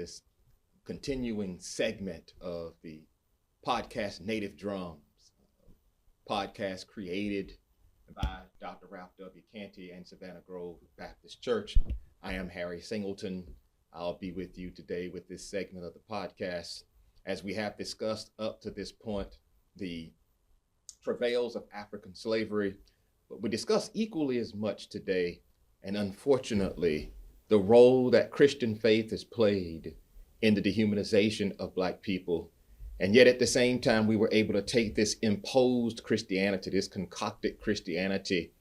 this continuing segment of the podcast Native Drums, podcast created by Dr. Ralph W. Canty and Savannah Grove Baptist Church. I am Harry Singleton. I'll be with you today with this segment of the podcast. As we have discussed up to this point, the travails of African slavery, but we discuss equally as much today, and unfortunately, the role that Christian faith has played in the dehumanization of Black people. And yet at the same time, we were able to take this imposed Christianity, this concocted Christianity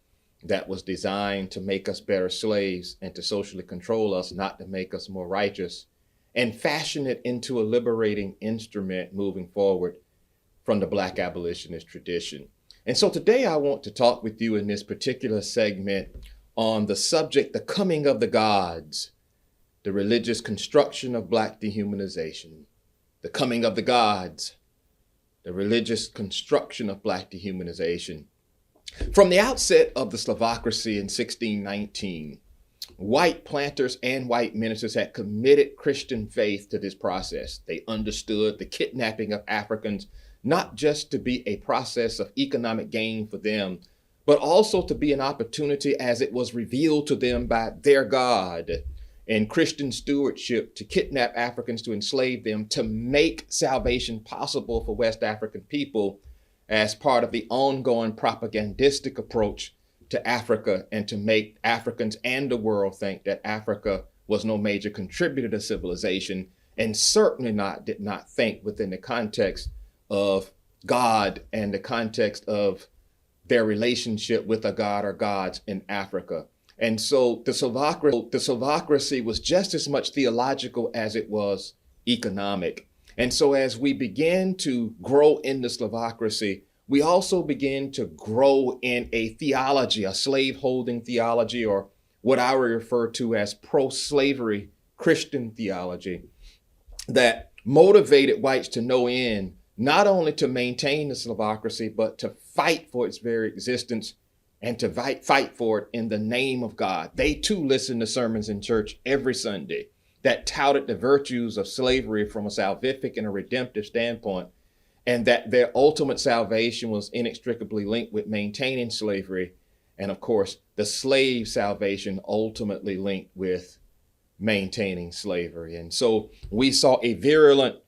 that was designed to make us better slaves and to socially control us, not to make us more righteous, and fashion it into a liberating instrument moving forward from the Black abolitionist tradition. And so today I want to talk with you in this particular segment on the subject, the coming of the gods, the religious construction of Black dehumanization, the coming of the gods, the religious construction of Black dehumanization. From the outset of the Slavocracy in 1619, white planters and white ministers had committed Christian faith to this process. They understood the kidnapping of Africans not just to be a process of economic gain for them, but also to be an opportunity as it was revealed to them by their God in Christian stewardship to kidnap Africans, to enslave them, to make salvation possible for West African people as part of the ongoing propagandistic approach to Africa, and to make Africans and the world think that Africa was no major contributor to civilization, and certainly did not think within the context of God and the context of their relationship with a God or gods in Africa. And so the Slavocracy was just as much theological as it was economic. And so as we begin to grow in the Slavocracy, we also begin to grow in a theology, a slaveholding theology, or what I would refer to as pro-slavery Christian theology, that motivated whites to no end, not only to maintain the Slavocracy, but to fight for its very existence and to fight for it in the name of God. They too listened to sermons in church every Sunday that touted the virtues of slavery from a salvific and a redemptive standpoint, and that their ultimate salvation was inextricably linked with maintaining slavery. And of course, the slave salvation ultimately linked with maintaining slavery. And so we saw a virulent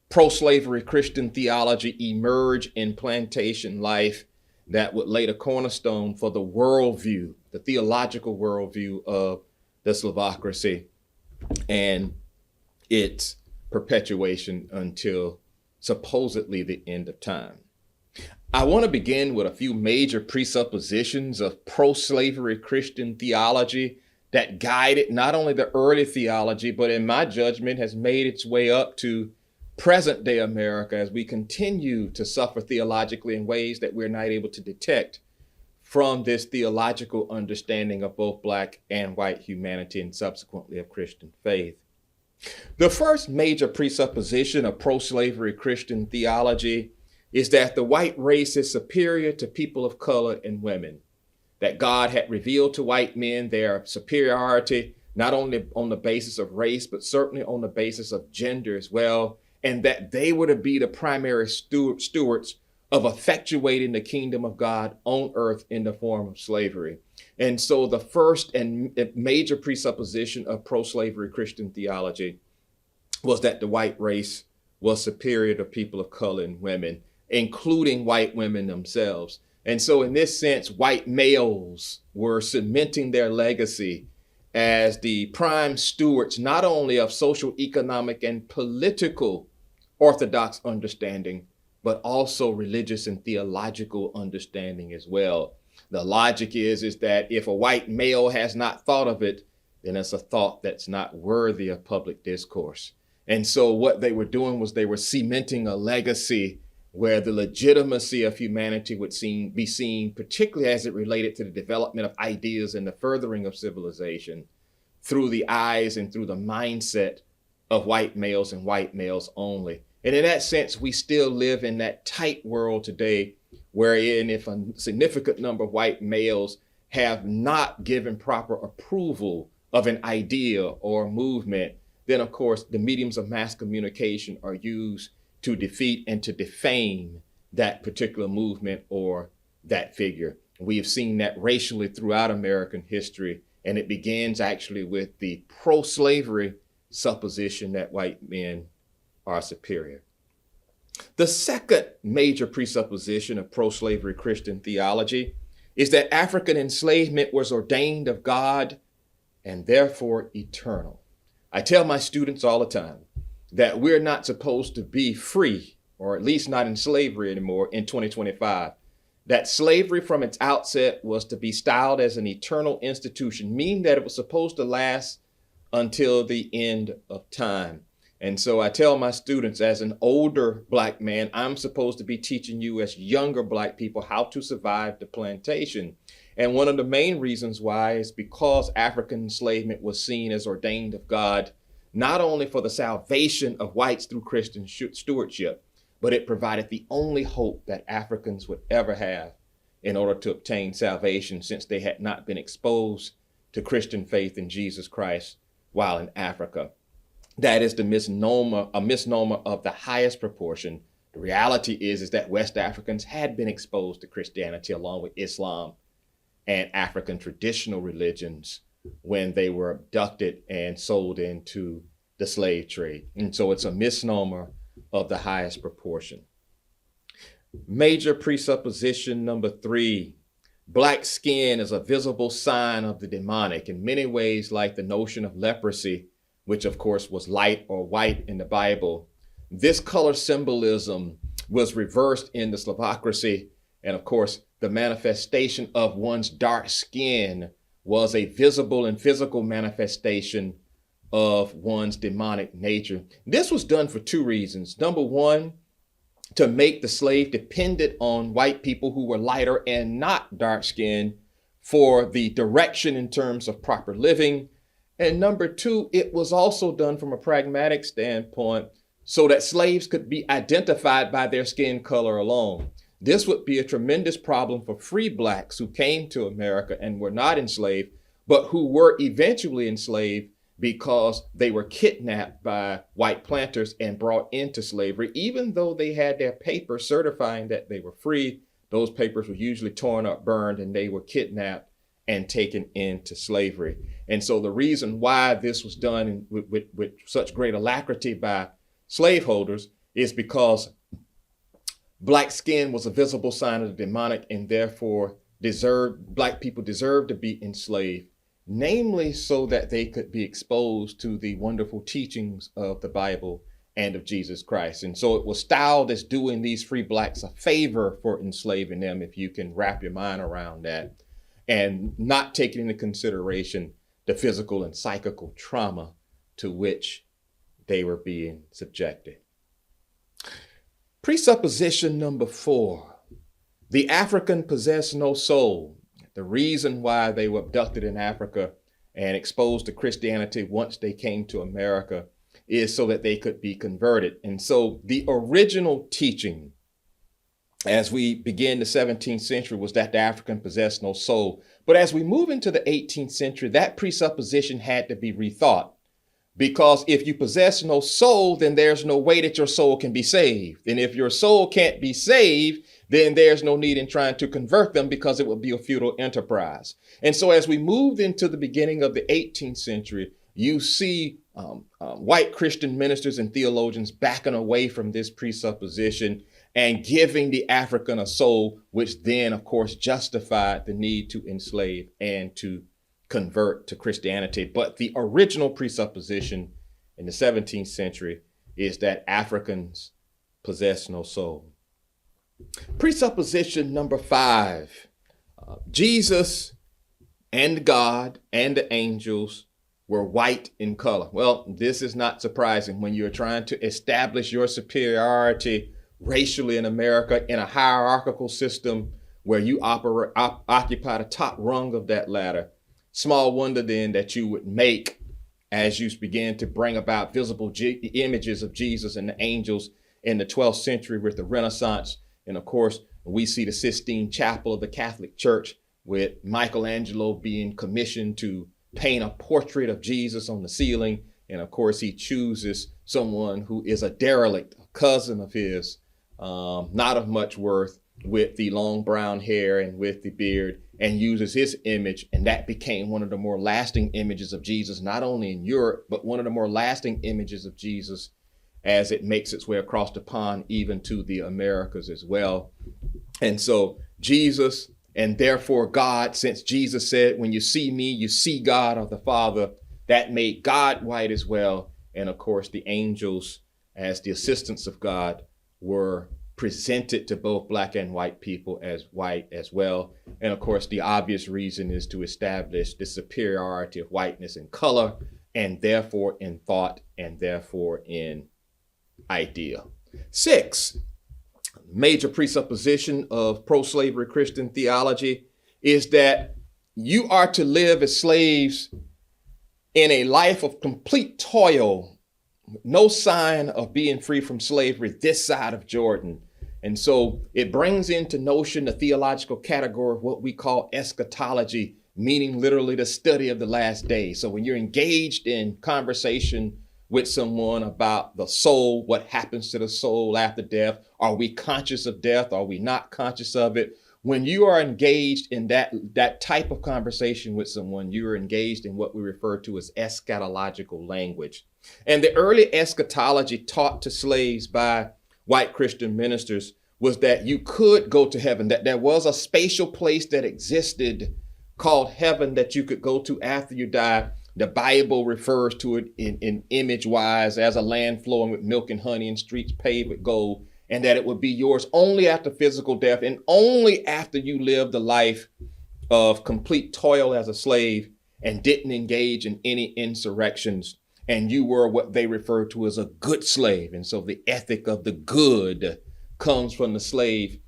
pro-slavery Christian theology emerge in plantation life that would lay the cornerstone for the worldview, the theological worldview of the Slavocracy and its perpetuation until supposedly the end of time. I want to begin with a few major presuppositions of pro-slavery Christian theology that guided not only the early theology, but in my judgment has made its way up to present day America as we continue to suffer theologically in ways that we're not able to detect from this theological understanding of both Black and white humanity and subsequently of Christian faith. The first major presupposition of pro-slavery Christian theology is that the white race is superior to people of color and women, that God had revealed to white men their superiority, not only on the basis of race, but certainly on the basis of gender as well, and that they were to be the primary stewards of effectuating the kingdom of God on earth in the form of slavery. And so the first and major presupposition of pro-slavery Christian theology was that the white race was superior to people of color and women, including white women themselves. And so in this sense, white males were cementing their legacy as the prime stewards, not only of social, economic, and political orthodox understanding, but also religious and theological understanding as well. The logic is that if a white male has not thought of it, then it's a thought that's not worthy of public discourse. And so what they were doing was they were cementing a legacy where the legitimacy of humanity would be seen, particularly as it related to the development of ideas and the furthering of civilization, through the eyes and through the mindset of white males and white males only. And in that sense, we still live in that tight world today, wherein if a significant number of white males have not given proper approval of an idea or movement, then of course the mediums of mass communication are used to defeat and to defame that particular movement or that figure. We have seen that racially throughout American history, and it begins actually with the pro-slavery supposition that white men are superior. The second major presupposition of pro-slavery Christian theology is that African enslavement was ordained of God and therefore eternal. I tell my students all the time that we're not supposed to be free, or at least not in slavery anymore in 2025. That slavery from its outset was to be styled as an eternal institution, meaning that it was supposed to last until the end of time. And so I tell my students, as an older Black man, I'm supposed to be teaching you as younger Black people how to survive the plantation. And one of the main reasons why is because African enslavement was seen as ordained of God, not only for the salvation of whites through Christian stewardship, but it provided the only hope that Africans would ever have in order to obtain salvation, since they had not been exposed to Christian faith in Jesus Christ while in Africa. That is a misnomer of the highest proportion. The reality is that West Africans had been exposed to Christianity along with Islam and African traditional religions when they were abducted and sold into the slave trade. And so it's a misnomer of the highest proportion. Major presupposition number 3, Black skin is a visible sign of the demonic, in many ways like the notion of leprosy, which of course was light or white in the Bible. This color symbolism was reversed in the Slavocracy, and of course the manifestation of one's dark skin was a visible and physical manifestation of one's demonic nature. This was done for 2 reasons. Number 1, to make the slave dependent on white people who were lighter and not dark skinned for the direction in terms of proper living. And number 2, it was also done from a pragmatic standpoint so that slaves could be identified by their skin color alone. This would be a tremendous problem for free Blacks who came to America and were not enslaved, but who were eventually enslaved because they were kidnapped by white planters and brought into slavery. Even though they had their papers certifying that they were free, those papers were usually torn up, burned, and they were kidnapped and taken into slavery. And so the reason why this was done with such great alacrity by slaveholders is because Black skin was a visible sign of the demonic, and therefore Black people deserved to be enslaved, namely so that they could be exposed to the wonderful teachings of the Bible and of Jesus Christ. And so it was styled as doing these free Blacks a favor for enslaving them, if you can wrap your mind around that, and not taking into consideration the physical and psychical trauma to which they were being subjected. Presupposition number 4, the African possessed no soul. The reason why they were abducted in Africa and exposed to Christianity once they came to America is so that they could be converted. And so the original teaching as we begin the 17th century was that the African possessed no soul. But as we move into the 18th century, that presupposition had to be rethought. Because if you possess no soul, then there's no way that your soul can be saved. And if your soul can't be saved, then there's no need in trying to convert them, because it would be a futile enterprise. And so as we moved into the beginning of the 18th century, you see white Christian ministers and theologians backing away from this presupposition and giving the African a soul, which then, of course, justified the need to enslave and to convert to Christianity. But the original presupposition in the 17th century is that Africans possess no soul. Presupposition number 5, Jesus and God and the angels were white in color. Well, this is not surprising when you're trying to establish your superiority racially in America in a hierarchical system where you occupy the top rung of that ladder. Small wonder then that you would make, as you begin to bring about visible images of Jesus and the angels in the 12th century with the Renaissance. And of course, we see the Sistine Chapel of the Catholic Church with Michelangelo being commissioned to paint a portrait of Jesus on the ceiling. And of course, he chooses someone who is a derelict, a cousin of his, not of much worth, with the long brown hair and with the beard, and uses his image. And that became one of the more lasting images of Jesus, not only in Europe, but one of the more lasting images of Jesus as it makes its way across the pond, even to the Americas as well. And so Jesus, and therefore God, since Jesus said, when you see me, you see God or the Father, that made God white as well. And of course, the angels, as the assistants of God, were presented to both black and white people as white as well. And of course, the obvious reason is to establish the superiority of whiteness in color, and therefore in thought, and therefore in idea. 6, major presupposition of pro-slavery Christian theology is that you are to live as slaves in a life of complete toil, no sign of being free from slavery this side of Jordan. And so it brings into notion the theological category of what we call eschatology, meaning literally the study of the last days. So when you're engaged in conversation with someone about the soul, what happens to the soul after death, are we conscious of death? Are we not conscious of it? When you are engaged in that type of conversation with someone, you are engaged in what we refer to as eschatological language. And the early eschatology taught to slaves by white Christian ministers was that you could go to heaven, that there was a spatial place that existed called heaven that you could go to after you die. The Bible refers to it in image-wise as a land flowing with milk and honey and streets paved with gold, and that it would be yours only after physical death and only after you lived a life of complete toil as a slave and didn't engage in any insurrections. And you were what they refer to as a good slave. And so the ethic of the good comes from the slave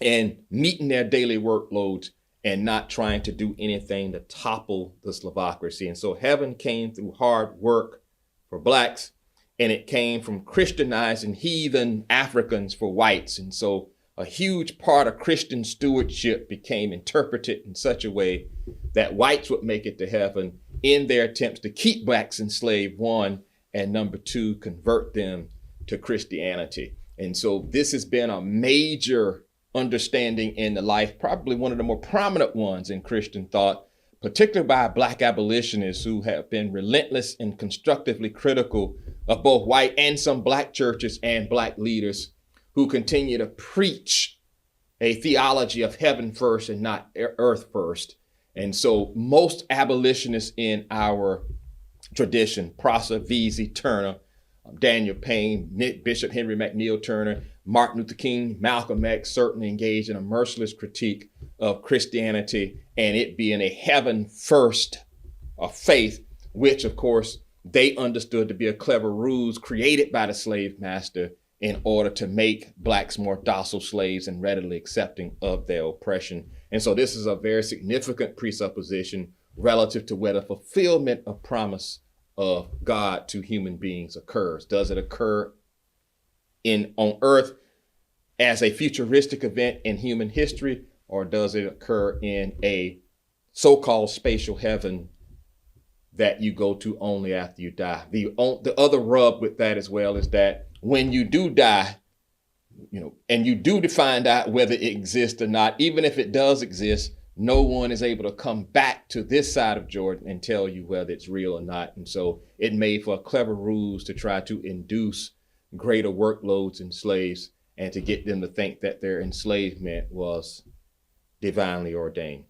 and meeting their daily workloads and not trying to do anything to topple the slavocracy. And so heaven came through hard work for blacks, and it came from Christianizing heathen Africans for whites. And so a huge part of Christian stewardship became interpreted in such a way that whites would make it to heaven in their attempts to keep blacks enslaved, 1, and number 2, convert them to Christianity. And so this has been a major understanding in the life, probably one of the more prominent ones in Christian thought, particularly by black abolitionists who have been relentless and constructively critical of both white and some black churches and black leaders who continue to preach a theology of heaven first and not earth first. And so most abolitionists in our tradition, Prosser, Vesey, Turner, Daniel Payne, Bishop Henry McNeil Turner, Martin Luther King, Malcolm X, certainly engaged in a merciless critique of Christianity and it being a heaven first faith, which of course they understood to be a clever ruse created by the slave master in order to make blacks more docile slaves and readily accepting of their oppression. And so this is a very significant presupposition relative to whether fulfillment of promise of God to human beings occurs. Does it occur on earth as a futuristic event in human history, or does it occur in a so-called spatial heaven that you go to only after you die? The other rub with that as well is that when you do die, and you do find out whether it exists or not, even if it does exist, no one is able to come back to this side of Jordan and tell you whether it's real or not. And so it made for a clever ruse to try to induce greater workloads in slaves and to get them to think that their enslavement was divinely ordained.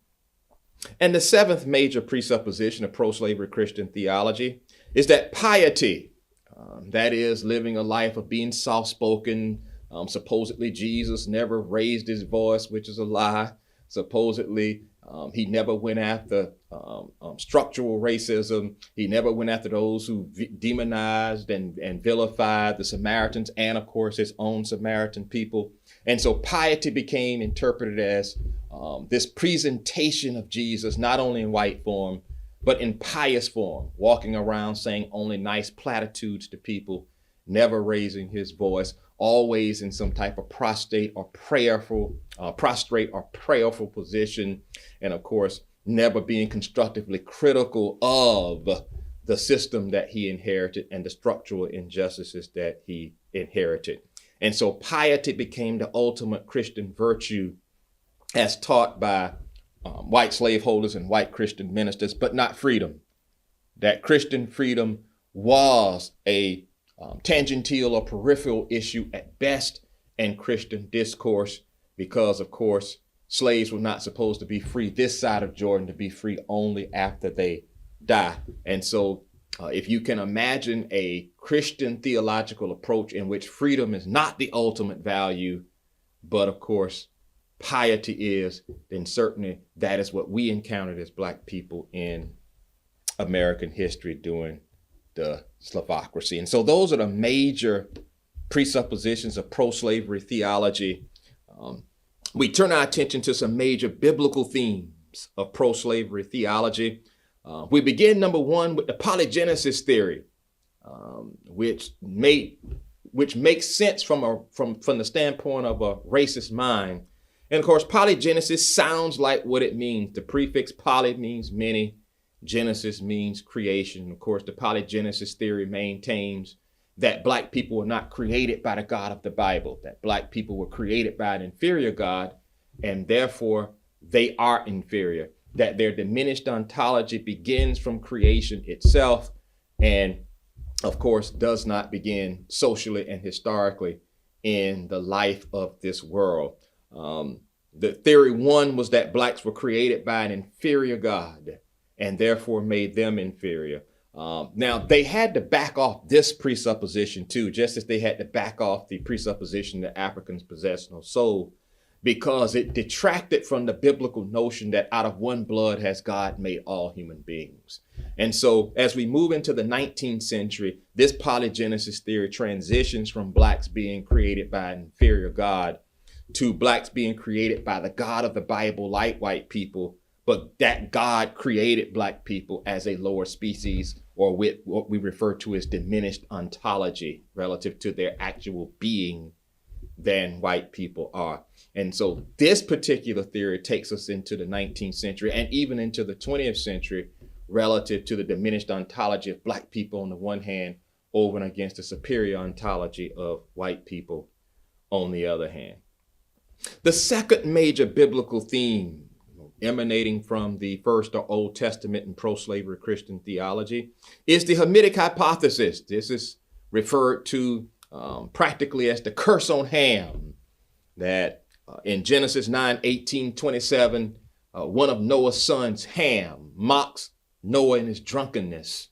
And the 7th major presupposition of pro-slavery Christian theology is that piety, that is living a life of being soft-spoken. Supposedly Jesus never raised his voice, which is a lie. Supposedly he never went after structural racism. He never went after those who demonized and vilified the Samaritans and of course his own Samaritan people. And so piety became interpreted as this presentation of Jesus, not only in white form, but in pious form, walking around saying only nice platitudes to people, never raising his voice, always in some type of prostrate or prayerful position, and of course, never being constructively critical of the system that he inherited and the structural injustices that he inherited. And so piety became the ultimate Christian virtue as taught by white slaveholders and white Christian ministers, but not freedom. That Christian freedom was a tangential or peripheral issue at best in Christian discourse because, of course, slaves were not supposed to be free this side of Jordan, to be free only after they die. And so if you can imagine a Christian theological approach in which freedom is not the ultimate value, but of course piety is, then certainly that is what we encountered as Black people in American history during the Slavocracy. And so those are the major presuppositions of pro-slavery theology. We turn our attention to some major biblical themes of pro-slavery theology. We begin, number one, with the polygenesis theory, which makes sense from the standpoint of a racist mind. And of course, polygenesis sounds like what it means. The prefix poly means many. Genesis means creation. Of course, the polygenesis theory maintains that Black people were not created by the God of the Bible, that Black people were created by an inferior God, and therefore they are inferior, that their diminished ontology begins from creation itself, and of course does not begin socially and historically in the life of this world. The theory one was that Blacks were created by an inferior God and therefore made them inferior. Now, they had to back off this presupposition too, just as they had to back off the presupposition that Africans possess no soul, because it detracted from the biblical notion that out of one blood has God made all human beings. And so as we move into the 19th century, this polygenesis theory transitions from Blacks being created by an inferior God to Blacks being created by the God of the Bible like white people, but that God created Black people as a lower species, or with what we refer to as diminished ontology relative to their actual being than white people are. And so this particular theory takes us into the 19th century and even into the 20th century relative to the diminished ontology of Black people on the one hand over and against the superior ontology of white people on the other hand. The second major biblical theme emanating from the First or Old Testament and pro-slavery Christian theology is the Hamitic hypothesis. This is referred to practically as the curse on Ham, that in Genesis 9:18-27, one of Noah's sons, Ham, mocks Noah in his drunkenness.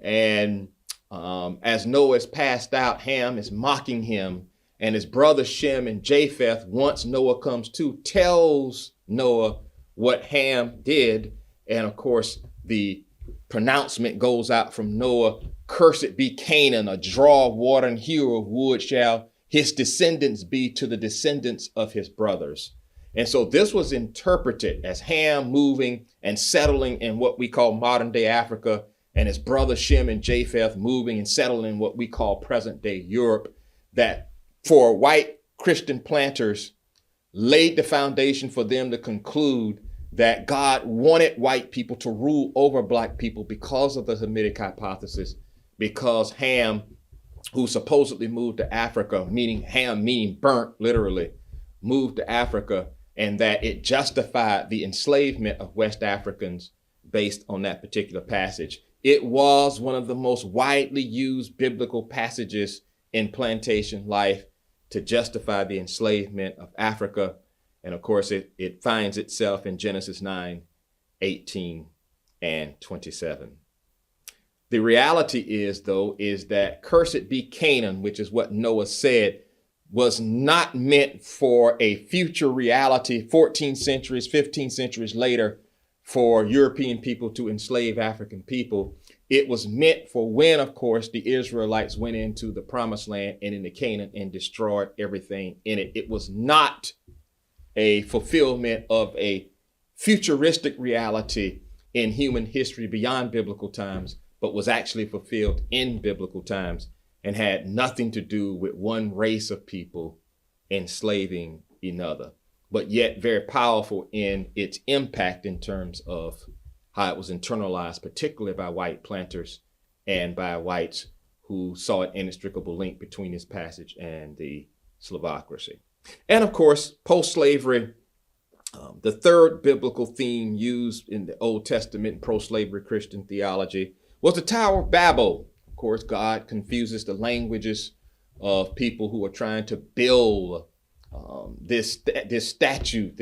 And as Noah is passed out, Ham is mocking him. And his brothers Shem and Japheth, once Noah comes to, tells Noah what Ham did. And of course, the pronouncement goes out from Noah, "Cursed be Canaan, a draw of water and hewer of wood shall his descendants be to the descendants of his brothers." And so this was interpreted as Ham moving and settling in what we call modern day Africa, and his brother Shem and Japheth moving and settling in what we call present day Europe, that for white Christian planters laid the foundation for them to conclude that God wanted white people to rule over Black people because of the Hamitic hypothesis, because Ham, who supposedly moved to Africa, meaning Ham meaning burnt literally, moved to Africa, and that it justified the enslavement of West Africans based on that particular passage. It was one of the most widely used biblical passages in plantation life to justify the enslavement of Africa. And of course, it finds itself in Genesis 9:18-27. The reality is, though, is that "cursed be Canaan," which is what Noah said, was not meant for a future reality 14 centuries, 15 centuries later for European people to enslave African people. It was meant for when, of course, the Israelites went into the promised land and into Canaan and destroyed everything in it. It was not a fulfillment of a futuristic reality in human history beyond biblical times, but was actually fulfilled in biblical times and had nothing to do with one race of people enslaving another, but yet very powerful in its impact in terms of how it was internalized, particularly by white planters and by whites who saw an inextricable link between this passage and the Slavocracy. And of course, post-slavery, the third biblical theme used in the Old Testament pro-slavery Christian theology was the Tower of Babel. Of course, God confuses the languages of people who are trying to build this statue,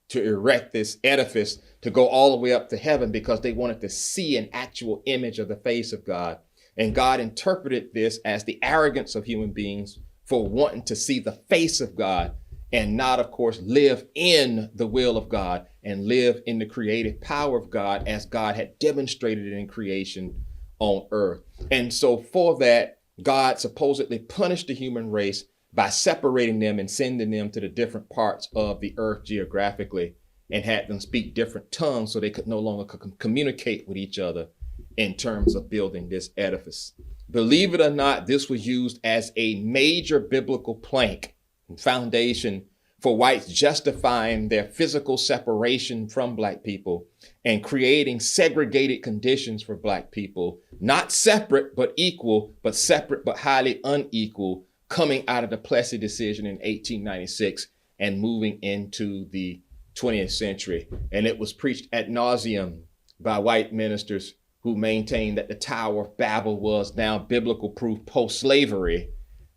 to erect this edifice to go all the way up to heaven, because they wanted to see an actual image of the face of God. And God interpreted this as the arrogance of human beings for wanting to see the face of God and not, of course, live in the will of God and live in the creative power of God as God had demonstrated it in creation on earth. And so for that, God supposedly punished the human race by separating them and sending them to the different parts of the earth geographically, and had them speak different tongues so they could no longer communicate with each other in terms of building this edifice. Believe it or not, this was used as a major biblical plank and foundation for whites justifying their physical separation from Black people and creating segregated conditions for Black people, not separate but equal, but separate but highly unequal, coming out of the Plessy decision in 1896 and moving into the 20th century. And it was preached ad nauseum by white ministers who maintained that the Tower of Babel was now biblical proof post-slavery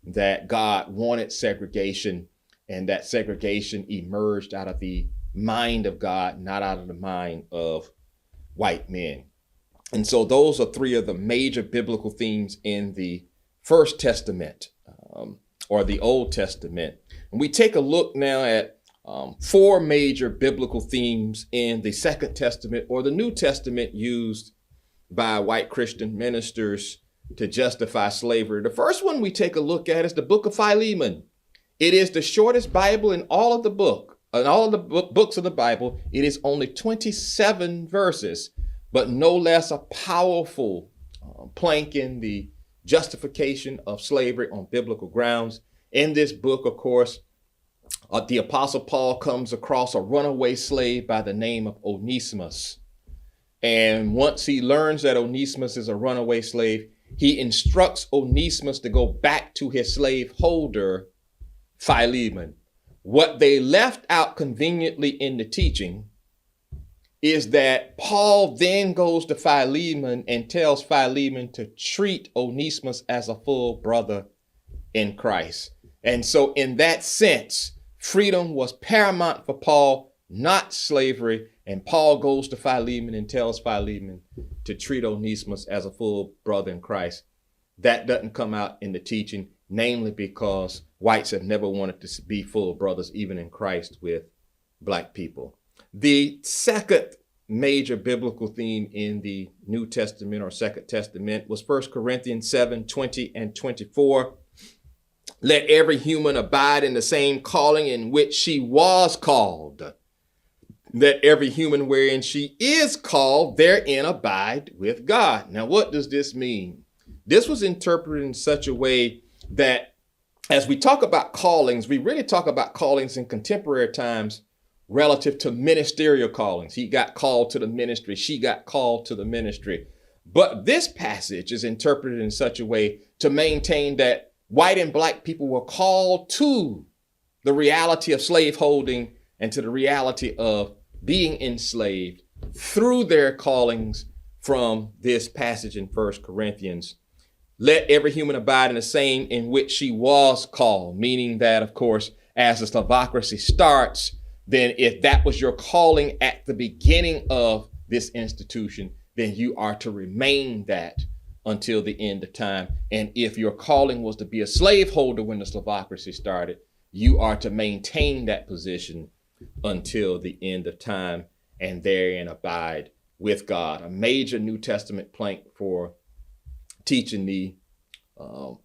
that God wanted segregation, and that segregation emerged out of the mind of God, not out of the mind of white men. And so those are three of the major biblical themes in the First Testament, or the Old Testament. And we take a look now at four major biblical themes in the Second Testament, or the New Testament, used by white Christian ministers to justify slavery. The first one we take a look at is the book of Philemon. It is the shortest Bible in all of the books of the Bible. It is only 27 verses, but no less a powerful plank in the justification of slavery on biblical grounds. In this book, of course, the Apostle Paul comes across a runaway slave by the name of Onesimus. And once he learns that Onesimus is a runaway slave, he instructs Onesimus to go back to his slave holder, Philemon. What they left out conveniently in the teaching is that Paul then goes to Philemon and tells Philemon to treat Onesimus as a full brother in Christ. And so in that sense, freedom was paramount for Paul, not slavery. And Paul goes to Philemon and tells Philemon to treat Onesimus as a full brother in Christ. That doesn't come out in the teaching, namely because whites have never wanted to be full brothers, even in Christ, with Black people. The second major biblical theme in the New Testament, or Second Testament, was 1 Corinthians 7:20 and 24. Let every human abide in the same calling in which she was called. Let every human wherein she is called therein abide with God. Now, what does this mean? This was interpreted in such a way that as we talk about callings, we really talk about callings in contemporary times relative to ministerial callings. He got called to the ministry. She got called to the ministry. But this passage is interpreted in such a way to maintain that white and Black people were called to the reality of slaveholding and to the reality of being enslaved through their callings from this passage in 1 Corinthians. Let every human abide in the same in which she was called, meaning that, of course, as the Slavocracy starts, then if that was your calling at the beginning of this institution, then you are to remain that until the end of time. And if your calling was to be a slaveholder when the Slavocracy started, you are to maintain that position until the end of time and therein abide with God. A major New Testament plank for teaching the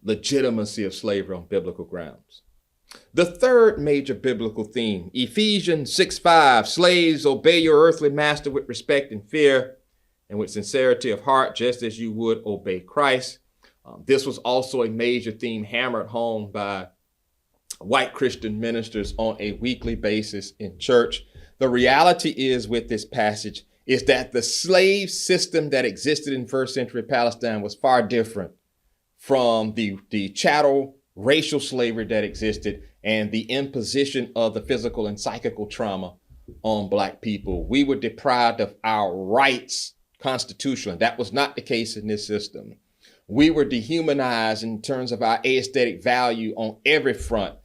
legitimacy of slavery on biblical grounds. The third major biblical theme, Ephesians 6:5, slaves, obey your earthly master with respect and fear and with sincerity of heart, just as you would obey Christ. This was also a major theme hammered home by white Christian ministers on a weekly basis in church. The reality is with this passage is that the slave system that existed in first century Palestine was far different from the chattel racial slavery that existed and the imposition of the physical and psychical trauma on Black people. We were deprived of our rights constitutionally. That was not the case in this system. We were dehumanized in terms of our aesthetic value on every front.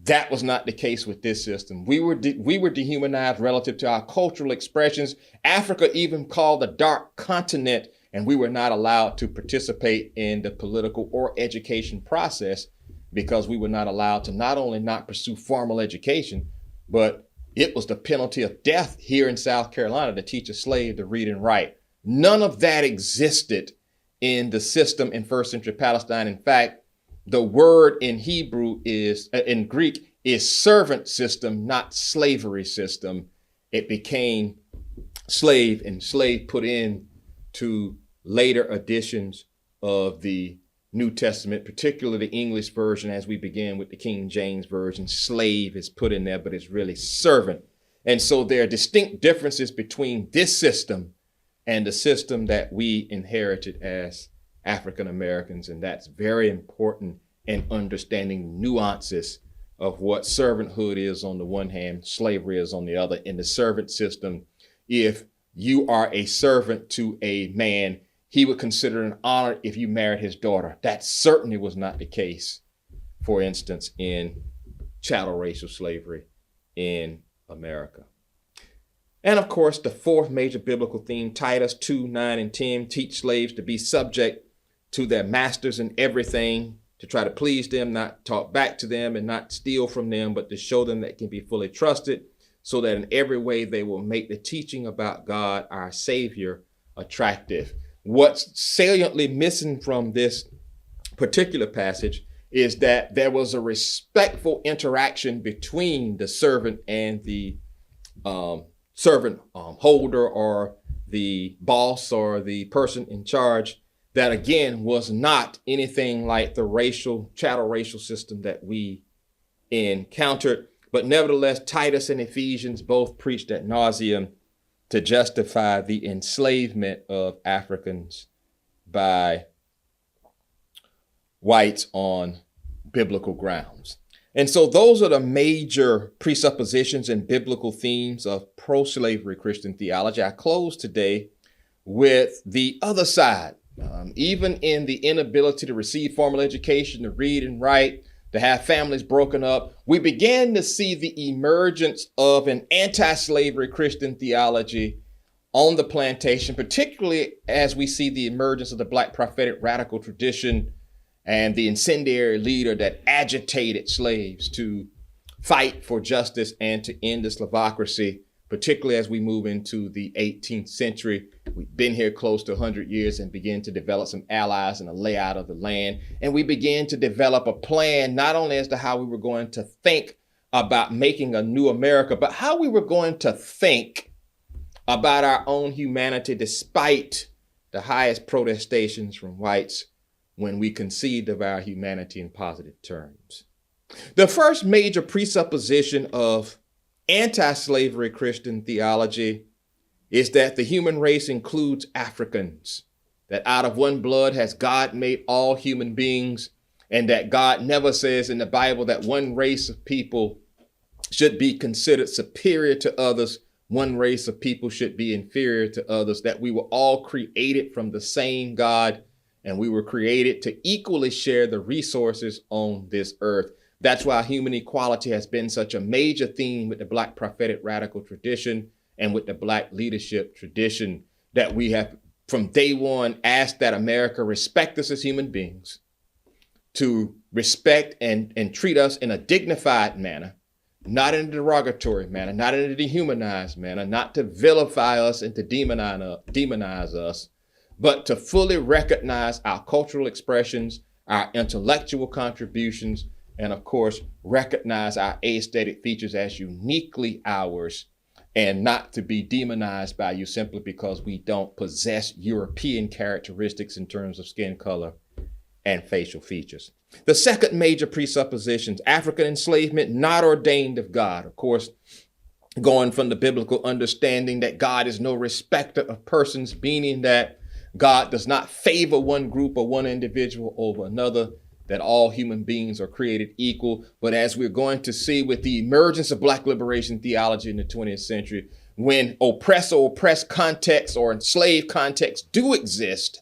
That was not the case with this system. We were dehumanized relative to our cultural expressions. Africa even called the dark continent, and we were not allowed to participate in the political or education process because we were not allowed to not only not pursue formal education, but it was the penalty of death here in South Carolina to teach a slave to read and write. None of that existed in the system in first century Palestine. In fact, the word in Hebrew in Greek is servant system, not slavery system. It became slave, and slave put in to later editions of the New Testament, particularly the English version. As we begin with the King James version, slave is put in there, but it's really servant. And so there are distinct differences between this system and the system that we inherited as African Americans. And that's very important in understanding nuances of what servanthood is on the one hand, slavery is on the other. In the servant system, if you are a servant to a man, he would consider it an honor if you married his daughter. That certainly was not the case, for instance, in chattel racial slavery in America. And of course, the fourth major biblical theme, Titus 2, 9, and 10, teach slaves to be subject to their masters in everything, to try to please them, not talk back to them, and not steal from them, but to show them that can be fully trusted, so that in every way they will make the teaching about God, our Savior, attractive. What's saliently missing from this particular passage is that there was a respectful interaction between the servant and the servant holder, or the boss, or the person in charge, that again was not anything like the chattel racial system that we encountered. But nevertheless, Titus and Ephesians both preached ad nauseum to justify the enslavement of Africans by whites on biblical grounds. And so those are the major presuppositions and biblical themes of pro-slavery Christian theology. I close today with the other side. Even in the inability to receive formal education, to read and write, to have families broken up, we began to see the emergence of an anti-slavery Christian theology on the plantation, particularly as we see the emergence of the Black prophetic radical tradition and the incendiary leader that agitated slaves to fight for justice and to end the slavocracy, particularly as we move into the 18th century. We've been here close to 100 years and begin to develop some allies and a layout of the land. And we began to develop a plan, not only as to how we were going to think about making a new America, but how we were going to think about our own humanity, despite the highest protestations from whites when we conceived of our humanity in positive terms. The first major presupposition of anti-slavery Christian theology is that the human race includes Africans, that out of one blood has God made all human beings, and that God never says in the Bible that one race of people should be considered superior to others, one race of people should be inferior to others, that we were all created from the same God, and we were created to equally share the resources on this earth. That's why human equality has been such a major theme with the Black prophetic radical tradition and with the Black leadership tradition, that we have from day one asked that America respect us as human beings, to respect and treat us in a dignified manner, not in a derogatory manner, not in a dehumanized manner, not to vilify us and to demonize us, but to fully recognize our cultural expressions, our intellectual contributions, and of course, recognize our aesthetic features as uniquely ours, and not to be demonized by you simply because we don't possess European characteristics in terms of skin color and facial features. The second major presupposition, African enslavement not ordained of God. Of course, going from the biblical understanding that God is no respecter of persons, meaning that God does not favor one group or one individual over another, that all human beings are created equal. But as we're going to see with the emergence of Black liberation theology in the 20th century, when oppressor oppressed contexts or enslaved contexts do exist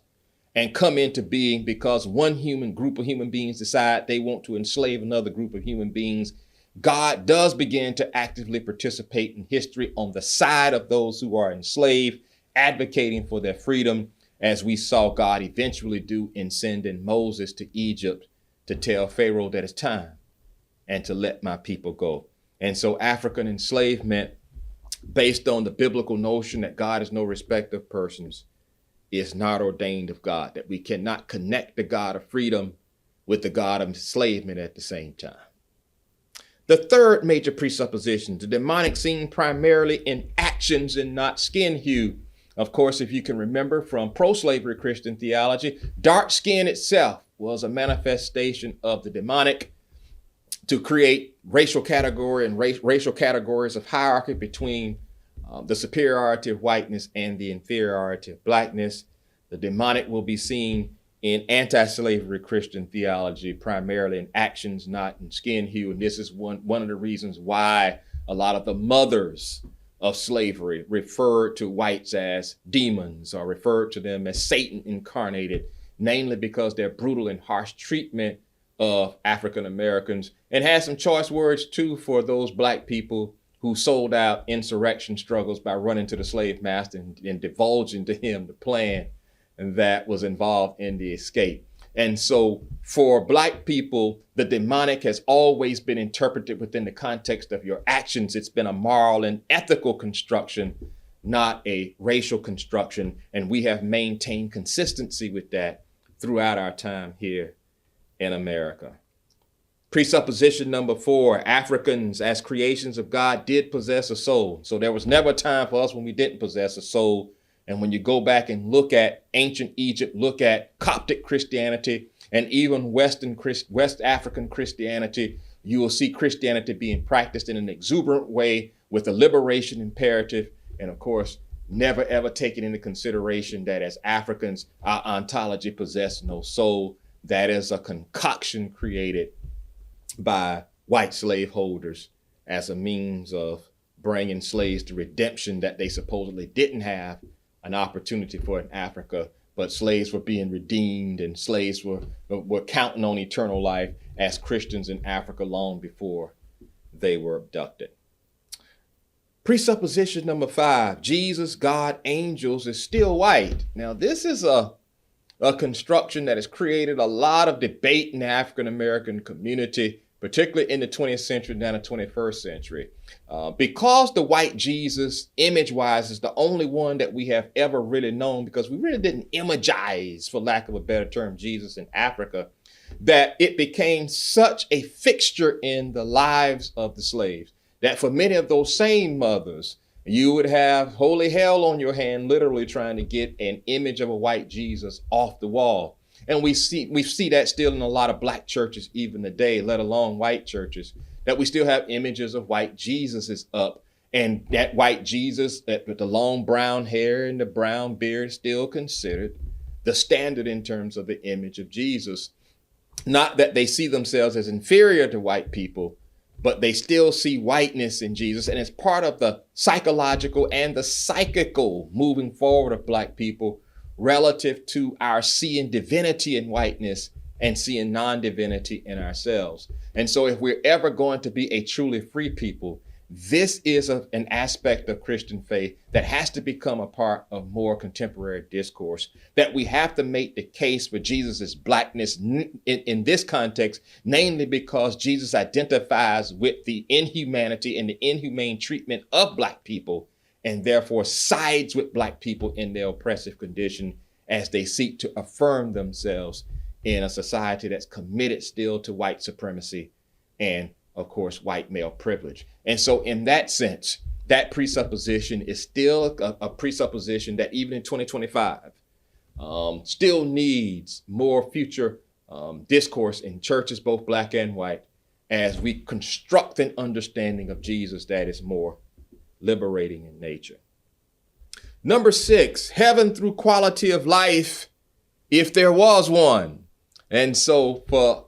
and come into being because one group of human beings decide they want to enslave another group of human beings, God does begin to actively participate in history on the side of those who are enslaved, advocating for their freedom, as we saw God eventually do in sending Moses to Egypt to tell Pharaoh that it's time and to let my people go. And so African enslavement, based on the biblical notion that God is no respecter of persons, is not ordained of God, that we cannot connect the God of freedom with the God of enslavement at the same time. The third major presupposition, the demonic seen primarily in actions and not skin hue. Of course, if you can remember from pro-slavery Christian theology, dark skin itself was a manifestation of the demonic to create racial category and racial categories of hierarchy between the superiority of whiteness and the inferiority of blackness. The demonic will be seen in anti-slavery Christian theology, primarily in actions, not in skin hue. And this is one of the reasons why a lot of the mothers of slavery referred to whites as demons or referred to them as Satan incarnated, namely because their brutal and harsh treatment of African Americans, and had some choice words too for those Black people who sold out insurrection struggles by running to the slave master and divulging to him the plan that was involved in the escape. And so for Black people, the demonic has always been interpreted within the context of your actions. It's been a moral and ethical construction, not a racial construction. And we have maintained consistency with that throughout our time here in America. Presupposition number 4, Africans as creations of God did possess a soul. So there was never a time for us when we didn't possess a soul. And when you go back and look at ancient Egypt, look at Coptic Christianity, and even West African Christianity, you will see Christianity being practiced in an exuberant way with a liberation imperative. And of course, never ever taking into consideration that as Africans, our ontology possess no soul. That is a concoction created by white slaveholders as a means of bringing slaves to redemption that they supposedly didn't have an opportunity for in Africa, but slaves were being redeemed and slaves were counting on eternal life as Christians in Africa long before they were abducted. Presupposition number 5, Jesus, God, angels is still white. Now, this is a construction that has created a lot of debate in the African-American community, particularly in the 20th century and the 21st century. Because the white Jesus, image-wise, is the only one that we have ever really known, because we really didn't imagize, for lack of a better term, Jesus in Africa, that it became such a fixture in the lives of the slaves, that for many of those same mothers, you would have holy hell on your hand, literally trying to get an image of a white Jesus off the wall. And we see that still in a lot of Black churches even today, let alone white churches, that we still have images of white Jesuses up. And that white Jesus with the long brown hair and the brown beard still considered the standard in terms of the image of Jesus. Not that they see themselves as inferior to white people, but they still see whiteness in Jesus. And it's part of the psychological and the psychical moving forward of Black people relative to our seeing divinity in whiteness and seeing non-divinity in ourselves. And so if we're ever going to be a truly free people, this is an aspect of Christian faith that has to become a part of more contemporary discourse, that we have to make the case for Jesus's Blackness in this context, namely because Jesus identifies with the inhumanity and the inhumane treatment of Black people, and therefore sides with Black people in their oppressive condition as they seek to affirm themselves in a society that's committed still to white supremacy and, of course, white male privilege. And so in that sense, that presupposition is still a presupposition that even in 2025 still needs more future discourse in churches, both Black and white, as we construct an understanding of Jesus that is more liberating in nature. Number 6, heaven through quality of life, if there was one. And so for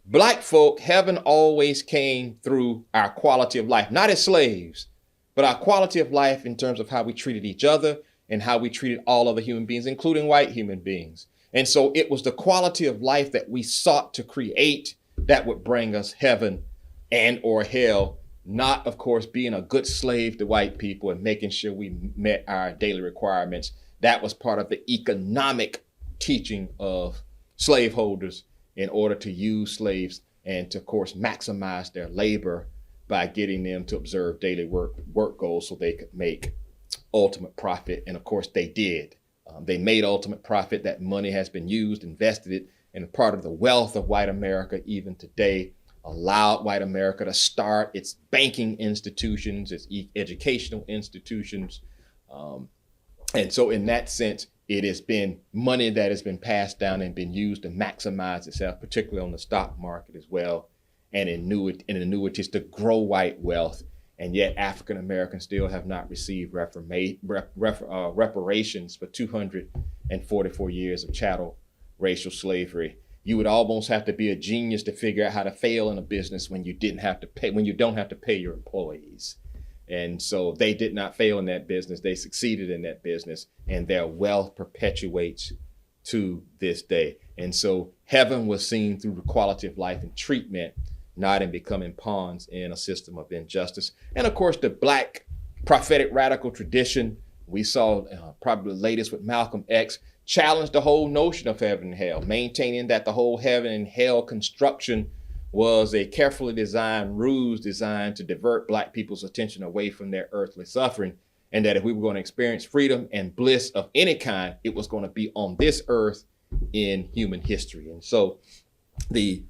Black folk, heaven always came through our quality of life, not as slaves, but our quality of life in terms of how we treated each other and how we treated all other human beings, including white human beings. And so it was the quality of life that we sought to create that would bring us heaven and or hell, not, of course, being a good slave to white people and making sure we met our daily requirements. That was part of the economic teaching of slaveholders in order to use slaves and to, of course, maximize their labor by getting them to observe daily work goals so they could make ultimate profit. And of course, they did. They made ultimate profit. That money has been used, invested it, and part of the wealth of white America even today allowed white America to start its banking institutions, its educational institutions. And so in that sense, it has been money that has been passed down and been used to maximize itself, particularly on the stock market as well, and in annuities to grow white wealth. And yet African Americans still have not received reparations for 244 years of chattel racial slavery. You would almost have to be a genius to figure out how to fail in a business when you don't have to pay your employees. And so they did not fail in that business. They succeeded in that business, and their wealth perpetuates to this day. And so heaven was seen through the quality of life and treatment, not in becoming pawns in a system of injustice. And of course, the Black prophetic radical tradition, we saw probably the latest with Malcolm X, challenged the whole notion of heaven and hell, maintaining that the whole heaven and hell construction was a carefully designed ruse designed to divert Black people's attention away from their earthly suffering, and that if we were going to experience freedom and bliss of any kind, it was going to be on this earth in human history. And so the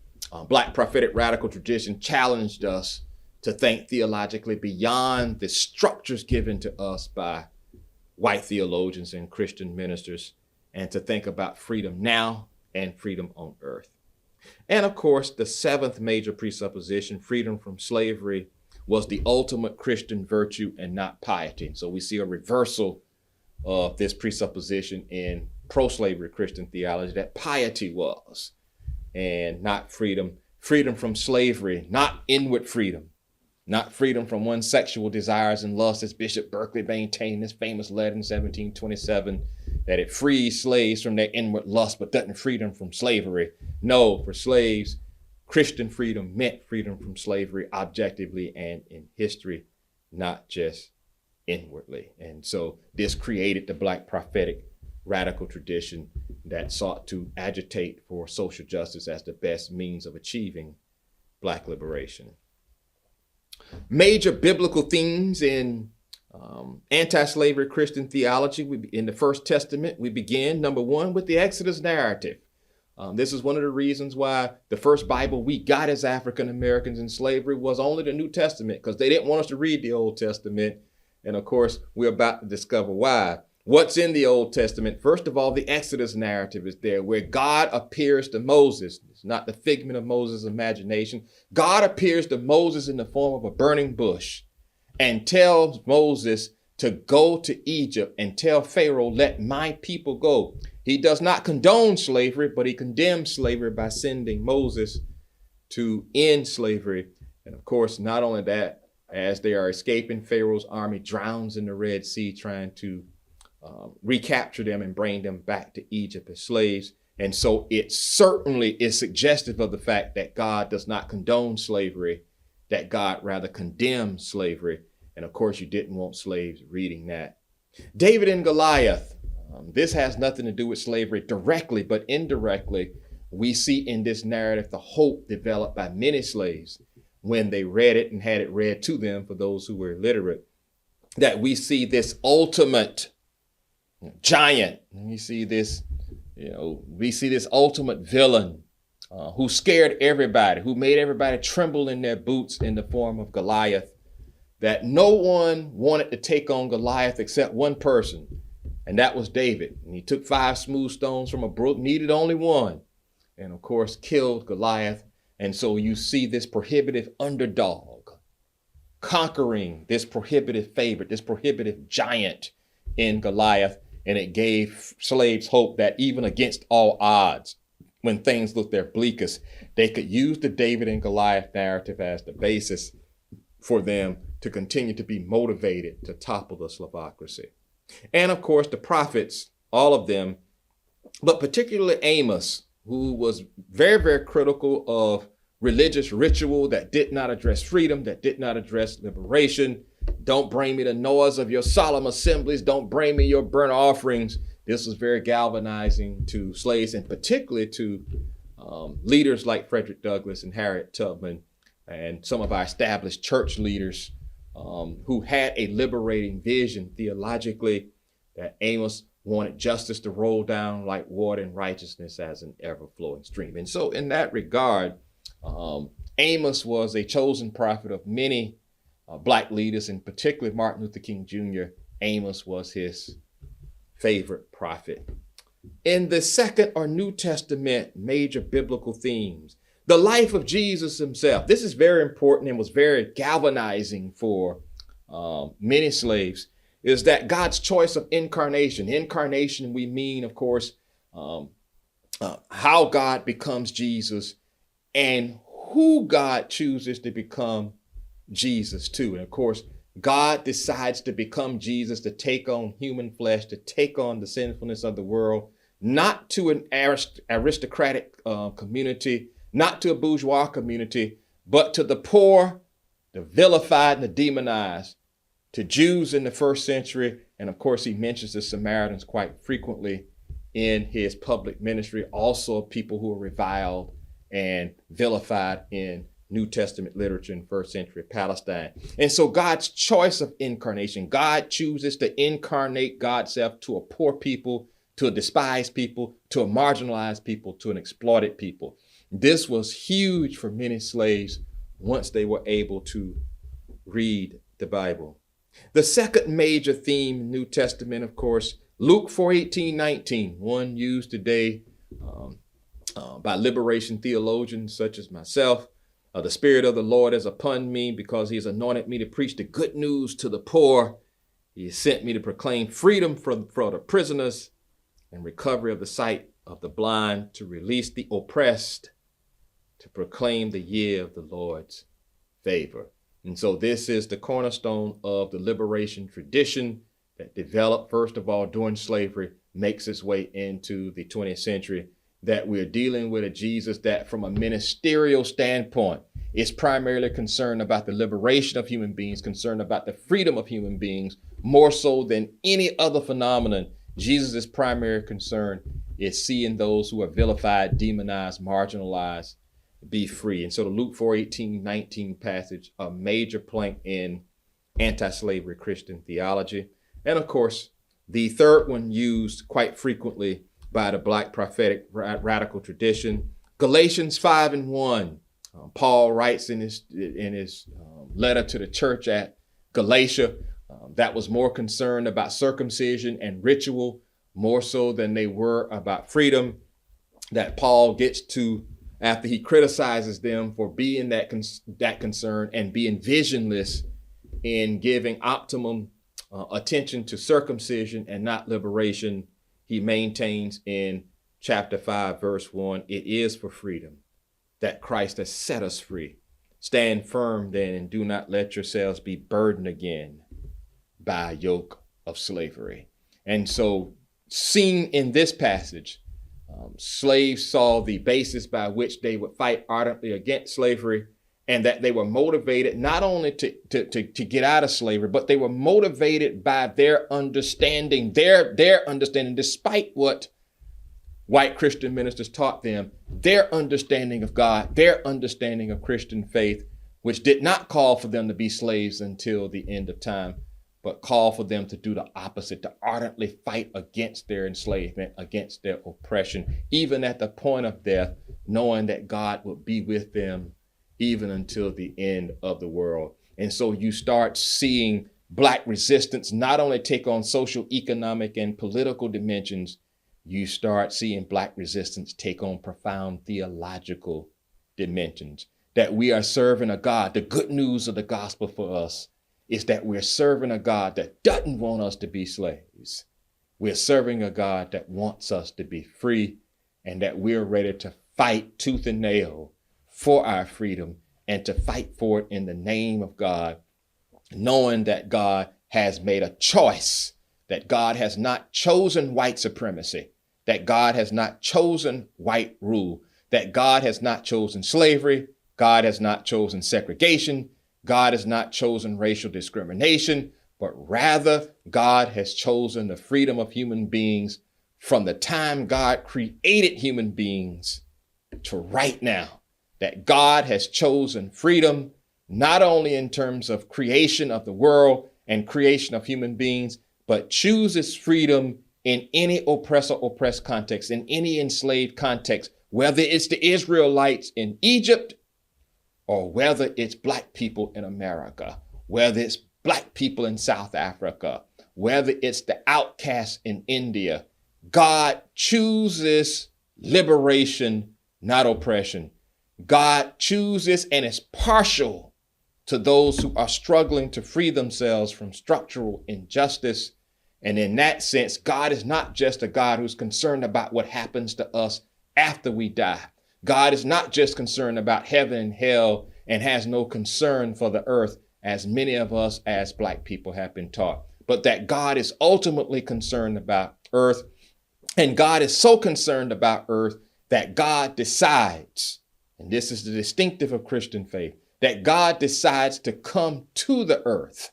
Black prophetic radical tradition challenged us to think theologically beyond the structures given to us by white theologians and Christian ministers, and to think about freedom now and freedom on earth. And of course, the 7th major presupposition, freedom from slavery, was the ultimate Christian virtue and not piety. So we see a reversal of this presupposition in pro-slavery Christian theology, that piety was, and not freedom. Freedom from slavery, not inward freedom, not freedom from one's sexual desires and lusts, as Bishop Berkeley maintained in his famous letter in 1727, that it frees slaves from their inward lust, but doesn't free them from slavery. No, for slaves, Christian freedom meant freedom from slavery objectively and in history, not just inwardly. And so this created the Black prophetic radical tradition that sought to agitate for social justice as the best means of achieving Black liberation. Major biblical themes in anti-slavery Christian theology. In the First Testament, we begin, number 1, with the Exodus narrative. This is one of the reasons why the first Bible we got as African Americans in slavery was only the New Testament, because they didn't want us to read the Old Testament. And of course, we're about to discover why. What's in the Old Testament? First of all, the Exodus narrative is there, where God appears to Moses. It's not the figment of Moses' imagination. God appears to Moses in the form of a burning bush and tells Moses to go to Egypt and tell Pharaoh, let my people go. He does not condone slavery, but he condemns slavery by sending Moses to end slavery. And of course, not only that, as they are escaping, Pharaoh's army drowns in the Red Sea, trying to recapture them and bring them back to Egypt as slaves. And so it certainly is suggestive of the fact that God does not condone slavery, that God rather condemns slavery. And of course, you didn't want slaves reading that. David and Goliath. This has nothing to do with slavery directly, but indirectly, we see in this narrative the hope developed by many slaves when they read it and had it read to them, for those who were illiterate, that we see this ultimate giant. We see this ultimate villain who scared everybody, who made everybody tremble in their boots, in the form of Goliath, that no one wanted to take on Goliath except one person, and that was David. And he took 5 smooth stones from a brook, needed only one, and of course killed Goliath. And so you see this prohibitive underdog conquering this prohibitive favorite, this prohibitive giant in Goliath. And it gave slaves hope that even against all odds, when things looked their bleakest, they could use the David and Goliath narrative as the basis for them to continue to be motivated to topple the slavocracy. And of course, the prophets, all of them, but particularly Amos, who was very, very critical of religious ritual that did not address freedom, that did not address liberation. Don't bring me the noise of your solemn assemblies. Don't bring me your burnt offerings. This was very galvanizing to slaves, and particularly to leaders like Frederick Douglass and Harriet Tubman and some of our established church leaders who had a liberating vision theologically, that Amos wanted justice to roll down like water and righteousness as an ever-flowing stream. And so in that regard, Amos was a chosen prophet of many Black leaders, and particularly Martin Luther King Jr. Amos was his favorite prophet. In the Second or New Testament major biblical themes, the life of Jesus himself. This is very important and was very galvanizing for many slaves, is that God's choice of incarnation. Incarnation, we mean, of course, how God becomes Jesus and who God chooses to become Jesus too. And of course, God decides to become Jesus, to take on human flesh, to take on the sinfulness of the world, not to an aristocratic community, not to a bourgeois community, but to the poor, the vilified, and the demonized, to Jews in the first century. And of course, he mentions the Samaritans quite frequently in his public ministry, also people who are reviled and vilified in New Testament literature in first century Palestine. And so God's choice of incarnation, God chooses to incarnate God's self to a poor people, to a despised people, to a marginalized people, to an exploited people. This was huge for many slaves once they were able to read the Bible. The second major theme in the New Testament, of course, Luke 4:18-19, one used today by liberation theologians such as myself. The Spirit of the Lord is upon me because he has anointed me to preach the good news to the poor. He has sent me to proclaim freedom for the prisoners and recovery of the sight of the blind, to release the oppressed, to proclaim the year of the Lord's favor. And so this is the cornerstone of the liberation tradition that developed, first of all, during slavery, makes its way into the 20th century, that we're dealing with a Jesus that from a ministerial standpoint is primarily concerned about the liberation of human beings, concerned about the freedom of human beings, more so than any other phenomenon. Jesus' primary concern is seeing those who are vilified, demonized, marginalized, be free. And so the Luke 4:18-19 passage, a major plank in anti-slavery Christian theology. And of course, the third one used quite frequently by the Black prophetic radical tradition, Galatians 5:1. Paul writes in his letter to the church at Galatia that was more concerned about circumcision and ritual, more so than they were about freedom, that Paul gets to, after he criticizes them for being that concerned and being visionless in giving optimum attention to circumcision and not liberation, he maintains in chapter 5, verse 1, it is for freedom that Christ has set us free. Stand firm then, and do not let yourselves be burdened again by a yoke of slavery. And so, seen in this passage, slaves saw the basis by which they would fight ardently against slavery, and that they were motivated not only to get out of slavery, but they were motivated by their understanding, their understanding, despite what white Christian ministers taught them, their understanding of God, their understanding of Christian faith, which did not call for them to be slaves until the end of time, but call for them to do the opposite, to ardently fight against their enslavement, against their oppression, even at the point of death, knowing that God would be with them even until the end of the world. And so you start seeing Black resistance not only take on social, economic, and political dimensions, you start seeing Black resistance take on profound theological dimensions. that we are serving a God. The good news of the gospel for us is that we're serving a God that doesn't want us to be slaves. We're serving a God that wants us to be free, and that we're ready to fight tooth and nail for our freedom and to fight for it in the name of God, knowing that God has made a choice, that God has not chosen white supremacy, that God has not chosen white rule, that God has not chosen slavery, God has not chosen segregation, God has not chosen racial discrimination, but rather God has chosen the freedom of human beings from the time God created human beings to right now. That God has chosen freedom, not only in terms of creation of the world and creation of human beings, but chooses freedom in any oppressor-oppressed context, in any enslaved context, whether it's the Israelites in Egypt or whether it's Black people in America, whether it's Black people in South Africa, whether it's the outcasts in India. God chooses liberation, not oppression. God chooses and is partial to those who are struggling to free themselves from structural injustice. And in that sense, God is not just a God who's concerned about what happens to us after we die. God is not just concerned about heaven and hell and has no concern for the earth, as many of us as Black people have been taught, but that God is ultimately concerned about earth. And God is so concerned about earth that God decides, and this is the distinctive of Christian faith, that God decides to come to the earth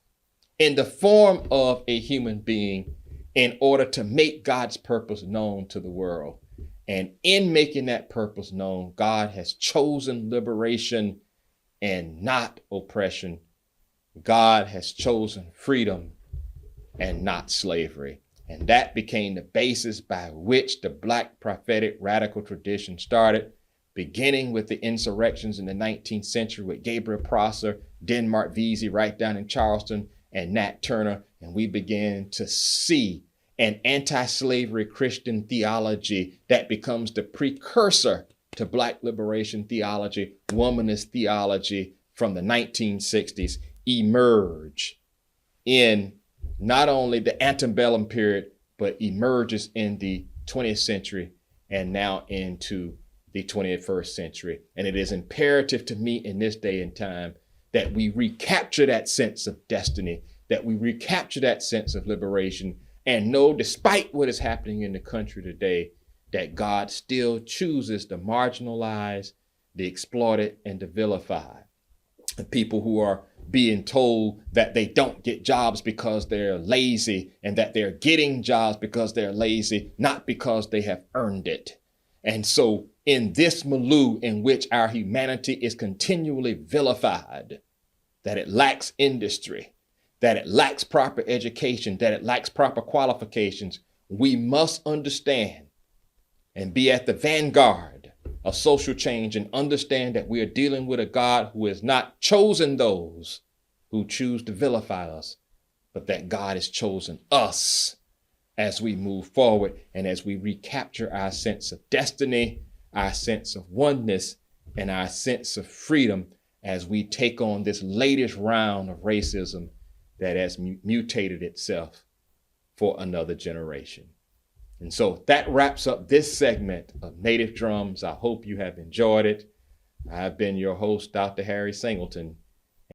in the form of a human being in order to make God's purpose known to the world. And in making that purpose known, God has chosen liberation and not oppression. God has chosen freedom and not slavery. And that became the basis by which the Black prophetic radical tradition started, beginning with the insurrections in the 19th century with Gabriel Prosser, Denmark Vesey right down in Charleston, and Nat Turner. And we began to see an anti-slavery Christian theology that becomes the precursor to Black liberation theology, womanist theology from the 1960s, emerge in not only the antebellum period, but emerges in the 20th century and now into the 21st century. And it is imperative to me in this day and time that we recapture that sense of destiny, that we recapture that sense of liberation, and know, despite what is happening in the country today, that God still chooses the marginalized, the exploited, and the vilified. The people who are being told that they don't get jobs because they're lazy, and that they're getting jobs because they're lazy, not because they have earned it. And so in this milieu in which our humanity is continually vilified, that it lacks industry, that it lacks proper education, that it lacks proper qualifications, we must understand and be at the vanguard of social change and understand that we are dealing with a God who has not chosen those who choose to vilify us, but that God has chosen us as we move forward and as we recapture our sense of destiny, our sense of oneness, and our sense of freedom as we take on this latest round of racism that has mutated itself for another generation. And so that wraps up this segment of Native Drums. I hope you have enjoyed it. I've been your host, Dr. Harry Singleton,